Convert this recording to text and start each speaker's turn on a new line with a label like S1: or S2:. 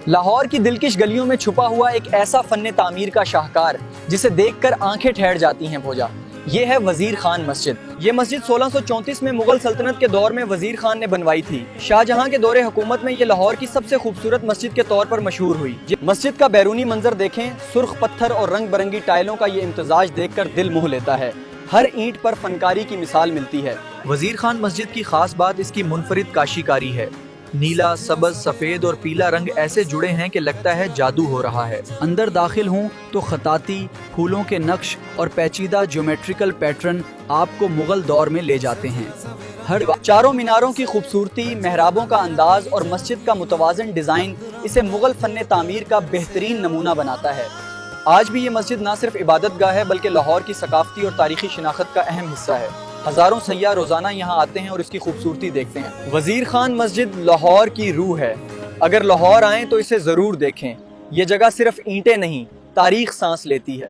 S1: لاہور کی دلکش گلیوں میں چھپا ہوا ایک ایسا فن تعمیر کا شاہکار جسے دیکھ کر آنکھیں ٹھہر جاتی ہیں بھوجا، یہ ہے وزیر خان مسجد۔ یہ مسجد 1634 میں مغل سلطنت کے دور میں وزیر خان نے بنوائی تھی۔ شاہ جہاں کے دور حکومت میں یہ لاہور کی سب سے خوبصورت مسجد کے طور پر مشہور ہوئی۔ مسجد کا بیرونی منظر دیکھیں، سرخ پتھر اور رنگ برنگی ٹائلوں کا یہ امتزاج دیکھ کر دل موہ لیتا ہے۔ ہر اینٹ پر فنکاری کی مثال ملتی ہے۔ وزیر خان مسجد کی خاص بات اس کی منفرد کاشی کاری ہے۔ نیلا، سبز، سفید اور پیلا رنگ ایسے جڑے ہیں کہ لگتا ہے جادو ہو رہا ہے۔ اندر داخل ہوں تو خطاطی، پھولوں کے نقش اور پیچیدہ جیومیٹریکل پیٹرن آپ کو مغل دور میں لے جاتے ہیں۔ چاروں میناروں کی خوبصورتی، محرابوں کا انداز اور مسجد کا متوازن ڈیزائن اسے مغل فن تعمیر کا بہترین نمونہ بناتا ہے۔ آج بھی یہ مسجد نہ صرف عبادت گاہ ہے بلکہ لاہور کی ثقافتی اور تاریخی شناخت کا اہم حصہ ہے۔ ہزاروں سیاح روزانہ یہاں آتے ہیں اور اس کی خوبصورتی دیکھتے ہیں۔ وزیر خان مسجد لاہور کی روح ہے۔ اگر لاہور آئیں تو اسے ضرور دیکھیں۔ یہ جگہ صرف اینٹیں نہیں، تاریخ سانس لیتی ہے۔